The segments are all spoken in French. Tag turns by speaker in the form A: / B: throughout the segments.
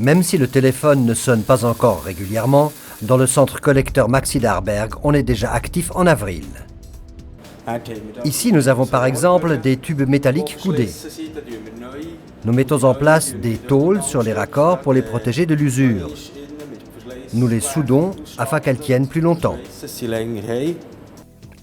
A: Même si le téléphone ne sonne pas encore régulièrement, dans le centre collecteur Maxi d'Aarberg, on est déjà actif en avril. Ici, nous avons par exemple des tubes métalliques coudés. Nous mettons en place des tôles sur les raccords pour les protéger de l'usure. Nous les soudons afin qu'elles tiennent plus longtemps.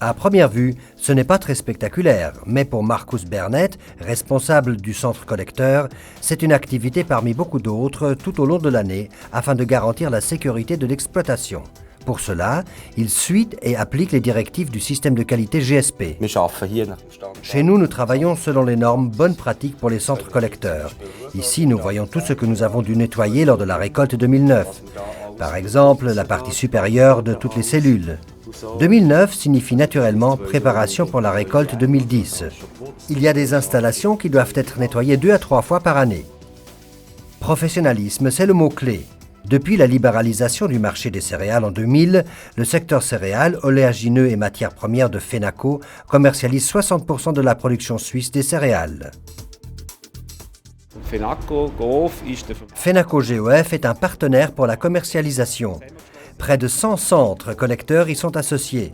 A: À première vue, ce n'est pas très spectaculaire, mais pour Marcus Bernet, responsable du centre collecteur, c'est une activité parmi beaucoup d'autres tout au long de l'année afin de garantir la sécurité de l'exploitation. Pour cela, il suit et applique les directives du système de qualité GSP. Chez nous, nous travaillons selon les normes bonnes pratiques pour les centres collecteurs. Ici, nous voyons tout ce que nous avons dû nettoyer lors de la récolte 2009. Par exemple, la partie supérieure de toutes les cellules. 2009 signifie naturellement préparation pour la récolte 2010. Il y a des installations qui doivent être nettoyées 2 à 3 fois par année. Professionnalisme, c'est le mot-clé. Depuis la libéralisation du marché des céréales en 2000, le secteur céréales, oléagineux et matières premières de Fenaco commercialise 60% de la production suisse des céréales. Fenaco GOF est un partenaire pour la commercialisation. Près de 100 centres collecteurs y sont associés.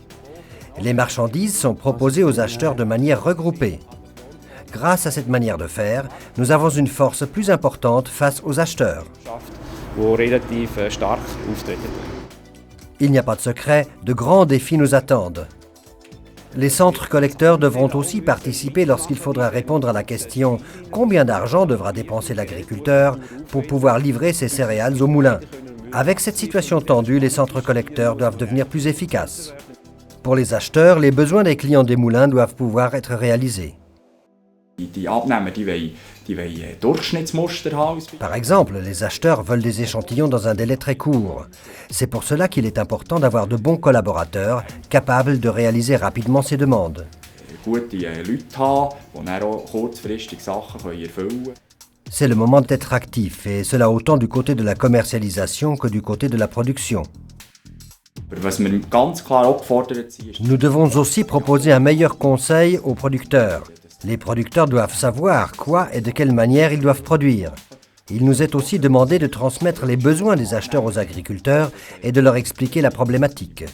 A: Les marchandises sont proposées aux acheteurs de manière regroupée. Grâce à cette manière de faire, nous avons une force plus importante face aux acheteurs. Il n'y a pas de secret, de grands défis nous attendent. Les centres collecteurs devront aussi participer lorsqu'il faudra répondre à la question « Combien d'argent devra dépenser l'agriculteur pour pouvoir livrer ses céréales au moulin ?» Avec cette situation tendue, les centres collecteurs doivent devenir plus efficaces. Pour les acheteurs, les besoins des clients des moulins doivent pouvoir être réalisés. Par exemple, les acheteurs veulent des échantillons dans un délai très court. C'est pour cela qu'il est important d'avoir de bons collaborateurs capables de réaliser rapidement ces demandes. C'est le moment d'être actif, et cela autant du côté de la commercialisation que du côté de la production. Nous devons aussi proposer un meilleur conseil aux producteurs. Les producteurs doivent savoir quoi et de quelle manière ils doivent produire. Il nous est aussi demandé de transmettre les besoins des acheteurs aux agriculteurs et de leur expliquer la problématique.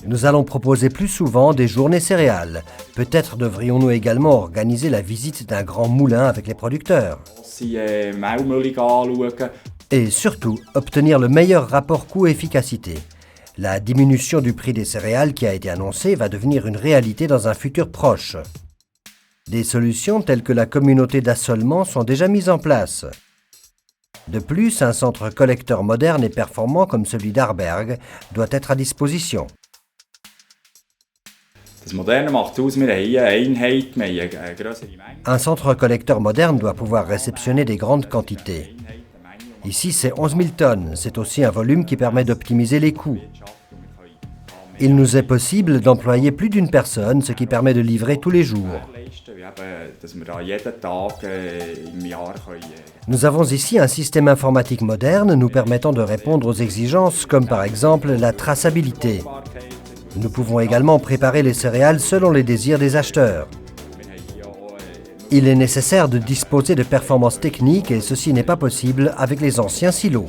A: Nous allons proposer plus souvent des journées céréales. Peut-être devrions-nous également organiser la visite d'un grand moulin avec les producteurs. Et surtout, obtenir le meilleur rapport coût-efficacité. La diminution du prix des céréales qui a été annoncée va devenir une réalité dans un futur proche. Des solutions telles que la communauté d'assolement sont déjà mises en place. De plus, un centre collecteur moderne et performant comme celui d'Aarberg doit être à disposition. Un centre collecteur moderne doit pouvoir réceptionner des grandes quantités. Ici, c'est 11 000 tonnes. C'est aussi un volume qui permet d'optimiser les coûts. Il nous est possible d'employer plus d'une personne, ce qui permet de livrer tous les jours. Nous avons ici un système informatique moderne nous permettant de répondre aux exigences comme par exemple la traçabilité. Nous pouvons également préparer les céréales selon les désirs des acheteurs. Il est nécessaire de disposer de performances techniques et ceci n'est pas possible avec les anciens silos.